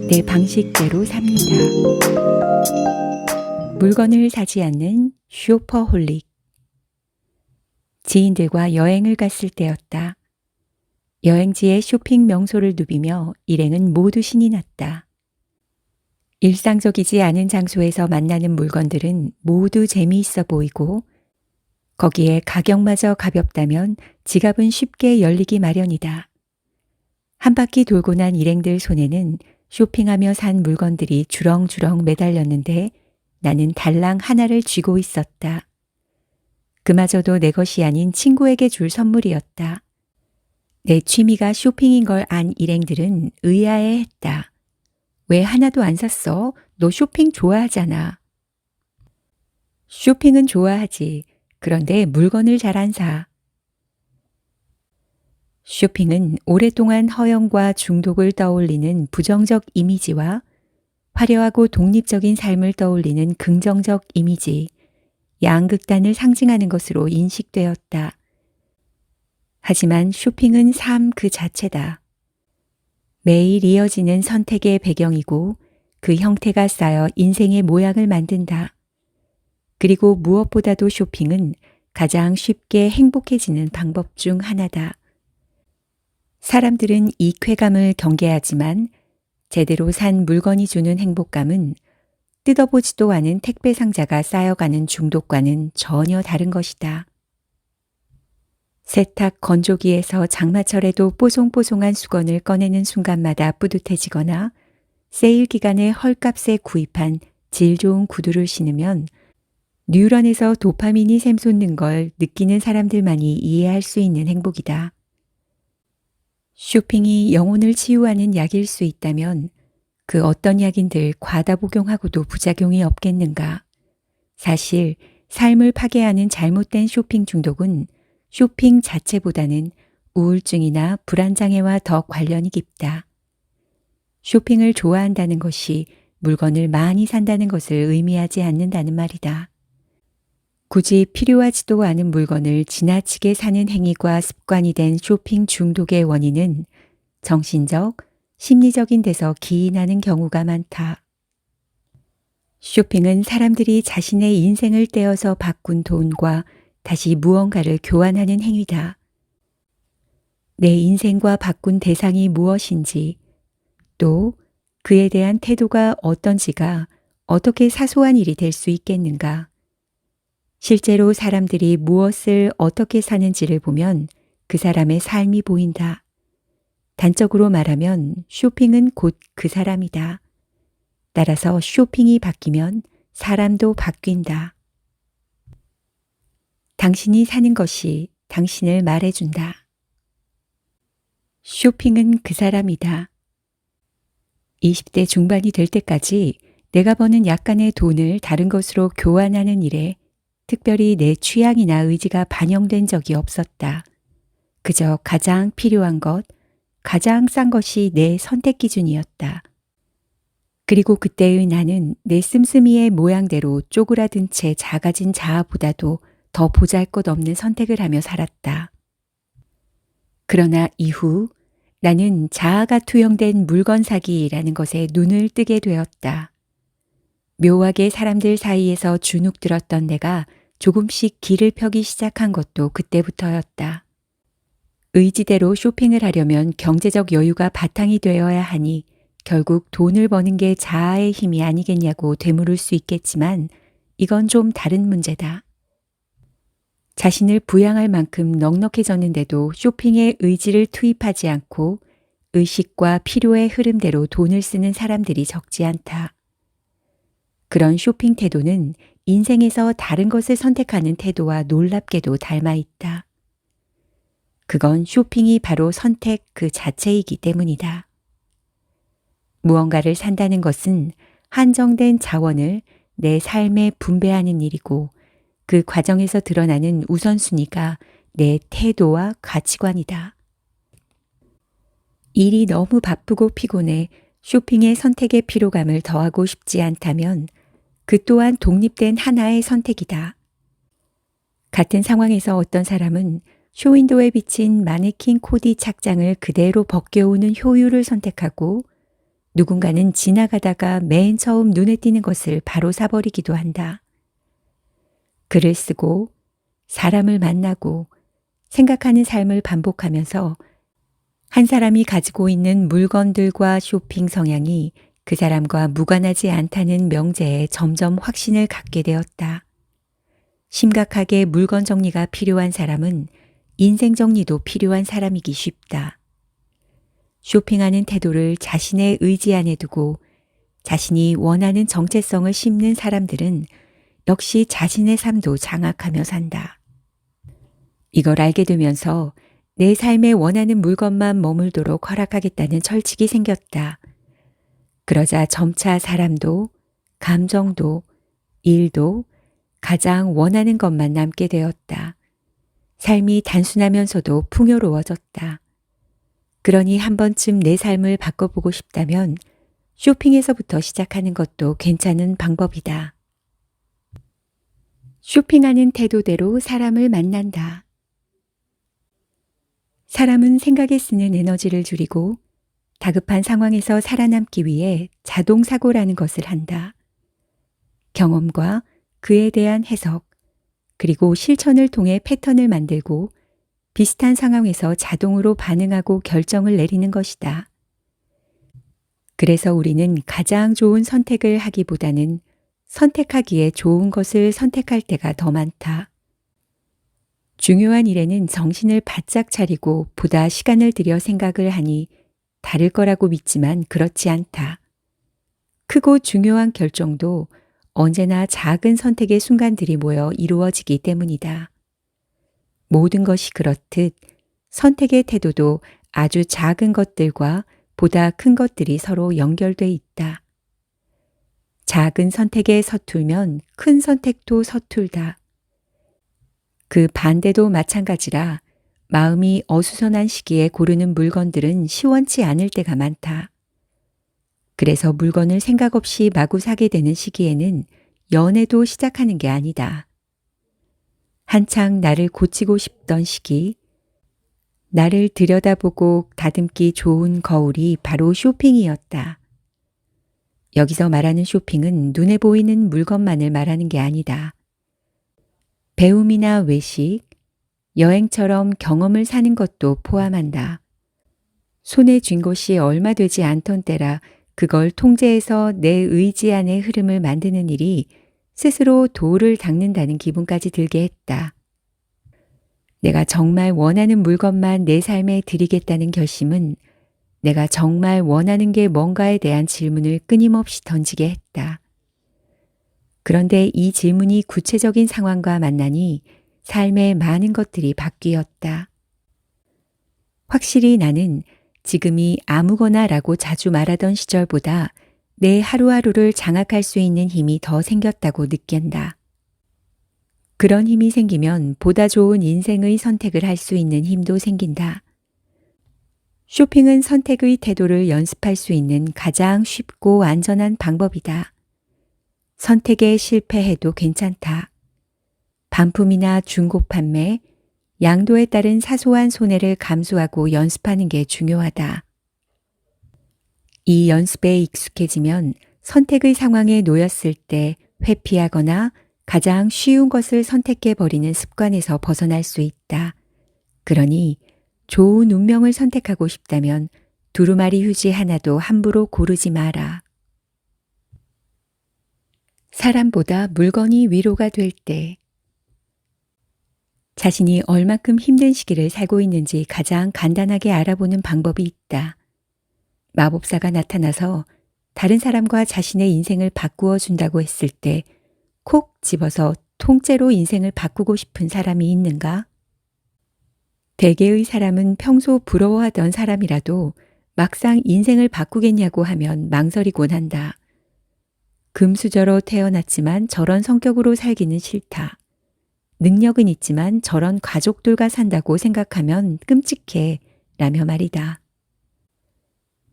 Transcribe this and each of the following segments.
내 방식대로 삽니다. 물건을 사지 않는 쇼퍼홀릭. 지인들과 여행을 갔을 때였다. 여행지의 쇼핑 명소를 누비며 일행은 모두 신이 났다. 일상적이지 않은 장소에서 만나는 물건들은 모두 재미있어 보이고 거기에 가격마저 가볍다면 지갑은 쉽게 열리기 마련이다. 한 바퀴 돌고 난 일행들 손에는 쇼핑하며 산 물건들이 주렁주렁 매달렸는데 나는 달랑 하나를 쥐고 있었다. 그마저도 내 것이 아닌 친구에게 줄 선물이었다. 내 취미가 쇼핑인 걸 안 일행들은 의아해했다. 왜 하나도 안 샀어? 너 쇼핑 좋아하잖아. 쇼핑은 좋아하지. 그런데 물건을 잘 안 사. 쇼핑은 오랫동안 허영과 중독을 떠올리는 부정적 이미지와 화려하고 독립적인 삶을 떠올리는 긍정적 이미지, 양극단을 상징하는 것으로 인식되었다. 하지만 쇼핑은 삶 그 자체다. 매일 이어지는 선택의 배경이고 그 형태가 쌓여 인생의 모양을 만든다. 그리고 무엇보다도 쇼핑은 가장 쉽게 행복해지는 방법 중 하나다. 사람들은 이 쾌감을 경계하지만 제대로 산 물건이 주는 행복감은 뜯어보지도 않은 택배 상자가 쌓여가는 중독과는 전혀 다른 것이다. 세탁 건조기에서 장마철에도 뽀송뽀송한 수건을 꺼내는 순간마다 뿌듯해지거나 세일 기간에 헐값에 구입한 질 좋은 구두를 신으면 뉴런에서 도파민이 샘솟는 걸 느끼는 사람들만이 이해할 수 있는 행복이다. 쇼핑이 영혼을 치유하는 약일 수 있다면 그 어떤 약인들 과다 복용하고도 부작용이 없겠는가. 사실 삶을 파괴하는 잘못된 쇼핑 중독은 쇼핑 자체보다는 우울증이나 불안장애와 더 관련이 깊다. 쇼핑을 좋아한다는 것이 물건을 많이 산다는 것을 의미하지 않는다는 말이다. 굳이 필요하지도 않은 물건을 지나치게 사는 행위가 습관이 된 쇼핑 중독의 원인은 정신적, 심리적인 데서 기인하는 경우가 많다. 쇼핑은 사람들이 자신의 인생을 떼어서 바꾼 돈과 다시 무언가를 교환하는 행위다. 내 인생과 바꾼 대상이 무엇인지, 또 그에 대한 태도가 어떤지가 어떻게 사소한 일이 될 수 있겠는가. 실제로 사람들이 무엇을 어떻게 사는지를 보면 그 사람의 삶이 보인다. 단적으로 말하면 쇼핑은 곧 그 사람이다. 따라서 쇼핑이 바뀌면 사람도 바뀐다. 당신이 사는 것이 당신을 말해준다. 쇼핑은 그 사람이다. 20대 중반이 될 때까지 내가 버는 약간의 돈을 다른 것으로 교환하는 일에 특별히 내 취향이나 의지가 반영된 적이 없었다. 그저 가장 필요한 것, 가장 싼 것이 내 선택 기준이었다. 그리고 그때의 나는 내 씀씀이의 모양대로 쪼그라든 채 작아진 자아보다도 더 보잘것없는 선택을 하며 살았다. 그러나 이후 나는 자아가 투영된 물건 사기라는 것에 눈을 뜨게 되었다. 묘하게 사람들 사이에서 주눅 들었던 내가 조금씩 길을 펴기 시작한 것도 그때부터였다. 의지대로 쇼핑을 하려면 경제적 여유가 바탕이 되어야 하니 결국 돈을 버는 게 자아의 힘이 아니겠냐고 되물을 수 있겠지만 이건 좀 다른 문제다. 자신을 부양할 만큼 넉넉해졌는데도 쇼핑에 의지를 투입하지 않고 의식과 필요의 흐름대로 돈을 쓰는 사람들이 적지 않다. 그런 쇼핑 태도는 인생에서 다른 것을 선택하는 태도와 놀랍게도 닮아 있다. 그건 쇼핑이 바로 선택 그 자체이기 때문이다. 무언가를 산다는 것은 한정된 자원을 내 삶에 분배하는 일이고 그 과정에서 드러나는 우선순위가 내 태도와 가치관이다. 일이 너무 바쁘고 피곤해 쇼핑의 선택의 피로감을 더하고 싶지 않다면 그 또한 독립된 하나의 선택이다. 같은 상황에서 어떤 사람은 쇼윈도에 비친 마네킹 코디 착장을 그대로 벗겨오는 효율을 선택하고 누군가는 지나가다가 맨 처음 눈에 띄는 것을 바로 사버리기도 한다. 글을 쓰고 사람을 만나고 생각하는 삶을 반복하면서 한 사람이 가지고 있는 물건들과 쇼핑 성향이 그 사람과 무관하지 않다는 명제에 점점 확신을 갖게 되었다. 심각하게 물건 정리가 필요한 사람은 인생 정리도 필요한 사람이기 쉽다. 쇼핑하는 태도를 자신의 의지 안에 두고 자신이 원하는 정체성을 심는 사람들은 역시 자신의 삶도 장악하며 산다. 이걸 알게 되면서 내 삶에 원하는 물건만 머물도록 허락하겠다는 철칙이 생겼다. 그러자 점차 사람도, 감정도, 일도 가장 원하는 것만 남게 되었다. 삶이 단순하면서도 풍요로워졌다. 그러니 한 번쯤 내 삶을 바꿔보고 싶다면 쇼핑에서부터 시작하는 것도 괜찮은 방법이다. 쇼핑하는 태도대로 사람을 만난다. 사람은 생각에 쓰는 에너지를 줄이고 다급한 상황에서 살아남기 위해 자동사고라는 것을 한다. 경험과 그에 대한 해석, 그리고 실천을 통해 패턴을 만들고 비슷한 상황에서 자동으로 반응하고 결정을 내리는 것이다. 그래서 우리는 가장 좋은 선택을 하기보다는 선택하기에 좋은 것을 선택할 때가 더 많다. 중요한 일에는 정신을 바짝 차리고 보다 시간을 들여 생각을 하니 다를 거라고 믿지만 그렇지 않다. 크고 중요한 결정도 언제나 작은 선택의 순간들이 모여 이루어지기 때문이다. 모든 것이 그렇듯 선택의 태도도 아주 작은 것들과 보다 큰 것들이 서로 연결돼 있다. 작은 선택에 서툴면 큰 선택도 서툴다. 그 반대도 마찬가지라 마음이 어수선한 시기에 고르는 물건들은 시원치 않을 때가 많다. 그래서 물건을 생각 없이 마구 사게 되는 시기에는 연애도 시작하는 게 아니다. 한창 나를 고치고 싶던 시기, 나를 들여다보고 다듬기 좋은 거울이 바로 쇼핑이었다. 여기서 말하는 쇼핑은 눈에 보이는 물건만을 말하는 게 아니다. 배움이나 외식, 여행처럼 경험을 사는 것도 포함한다. 손에 쥔 것이 얼마 되지 않던 때라 그걸 통제해서 내 의지 안의 흐름을 만드는 일이 스스로 돌을 닦는다는 기분까지 들게 했다. 내가 정말 원하는 물건만 내 삶에 들이겠다는 결심은 내가 정말 원하는 게 뭔가에 대한 질문을 끊임없이 던지게 했다. 그런데 이 질문이 구체적인 상황과 만나니 삶의 많은 것들이 바뀌었다. 확실히 나는 지금이 아무거나라고 자주 말하던 시절보다 내 하루하루를 장악할 수 있는 힘이 더 생겼다고 느낀다. 그런 힘이 생기면 보다 좋은 인생의 선택을 할 수 있는 힘도 생긴다. 쇼핑은 선택의 태도를 연습할 수 있는 가장 쉽고 안전한 방법이다. 선택에 실패해도 괜찮다. 반품이나 중고 판매, 양도에 따른 사소한 손해를 감수하고 연습하는 게 중요하다. 이 연습에 익숙해지면 선택의 상황에 놓였을 때 회피하거나 가장 쉬운 것을 선택해버리는 습관에서 벗어날 수 있다. 그러니 좋은 운명을 선택하고 싶다면 두루마리 휴지 하나도 함부로 고르지 마라. 사람보다 물건이 위로가 될 때 자신이 얼만큼 힘든 시기를 살고 있는지 가장 간단하게 알아보는 방법이 있다. 마법사가 나타나서 다른 사람과 자신의 인생을 바꾸어 준다고 했을 때 콕 집어서 통째로 인생을 바꾸고 싶은 사람이 있는가? 대개의 사람은 평소 부러워하던 사람이라도 막상 인생을 바꾸겠냐고 하면 망설이곤 한다. 금수저로 태어났지만 저런 성격으로 살기는 싫다. 능력은 있지만 저런 가족들과 산다고 생각하면 끔찍해 라며 말이다.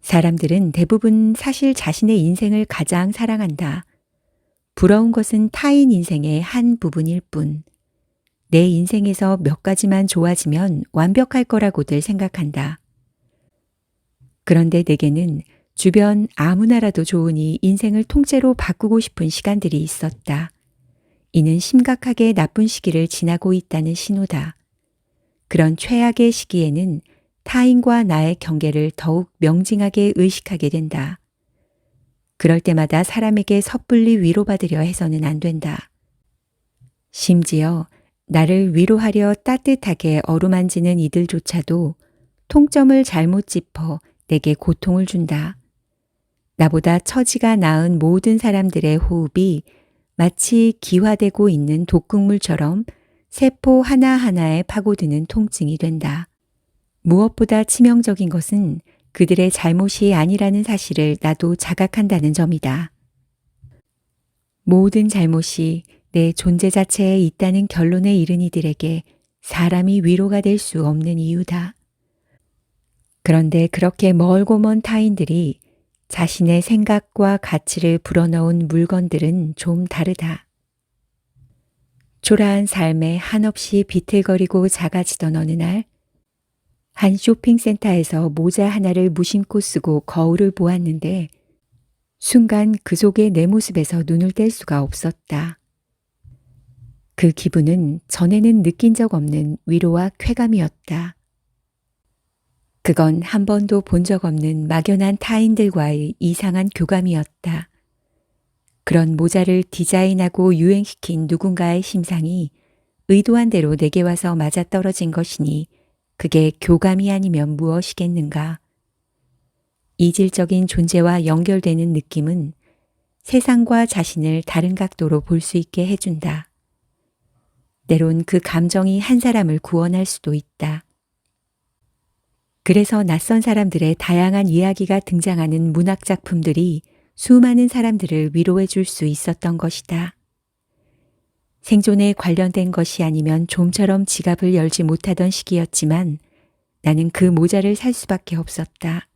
사람들은 대부분 사실 자신의 인생을 가장 사랑한다. 부러운 것은 타인 인생의 한 부분일 뿐. 내 인생에서 몇 가지만 좋아지면 완벽할 거라고들 생각한다. 그런데 내게는 주변 아무나라도 좋으니 인생을 통째로 바꾸고 싶은 시간들이 있었다. 이는 심각하게 나쁜 시기를 지나고 있다는 신호다. 그런 최악의 시기에는 타인과 나의 경계를 더욱 명징하게 의식하게 된다. 그럴 때마다 사람에게 섣불리 위로받으려 해서는 안 된다. 심지어 나를 위로하려 따뜻하게 어루만지는 이들조차도 통점을 잘못 짚어 내게 고통을 준다. 나보다 처지가 나은 모든 사람들의 호흡이 마치 기화되고 있는 독극물처럼 세포 하나하나에 파고드는 통증이 된다. 무엇보다 치명적인 것은 그들의 잘못이 아니라는 사실을 나도 자각한다는 점이다. 모든 잘못이 내 존재 자체에 있다는 결론에 이른 이들에게 사람이 위로가 될 수 없는 이유다. 그런데 그렇게 멀고 먼 타인들이 자신의 생각과 가치를 불어넣은 물건들은 좀 다르다. 초라한 삶에 한없이 비틀거리고 작아지던 어느 날, 한 쇼핑센터에서 모자 하나를 무심코 쓰고 거울을 보았는데 순간 그 속의 내 모습에서 눈을 뗄 수가 없었다. 그 기분은 전에는 느낀 적 없는 위로와 쾌감이었다. 그건 한 번도 본 적 없는 막연한 타인들과의 이상한 교감이었다. 그런 모자를 디자인하고 유행시킨 누군가의 심상이 의도한 대로 내게 와서 맞아떨어진 것이니 그게 교감이 아니면 무엇이겠는가. 이질적인 존재와 연결되는 느낌은 세상과 자신을 다른 각도로 볼 수 있게 해준다. 때론 그 감정이 한 사람을 구원할 수도 있다. 그래서 낯선 사람들의 다양한 이야기가 등장하는 문학 작품들이 수많은 사람들을 위로해 줄 수 있었던 것이다. 생존에 관련된 것이 아니면 좀처럼 지갑을 열지 못하던 시기였지만 나는 그 모자를 살 수밖에 없었다.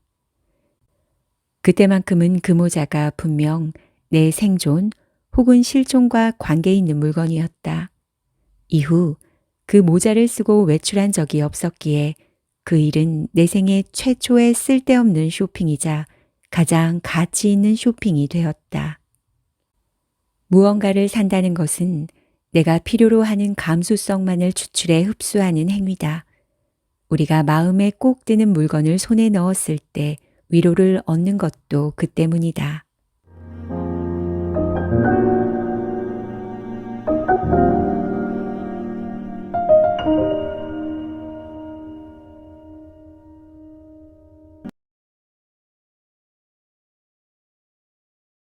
그때만큼은 그 모자가 분명 내 생존 혹은 실존과 관계 있는 물건이었다. 이후 그 모자를 쓰고 외출한 적이 없었기에 그 일은 내 생애 최초의 쓸데없는 쇼핑이자 가장 가치 있는 쇼핑이 되었다. 무언가를 산다는 것은 내가 필요로 하는 감수성만을 추출해 흡수하는 행위다. 우리가 마음에 꼭 드는 물건을 손에 넣었을 때 위로를 얻는 것도 그 때문이다.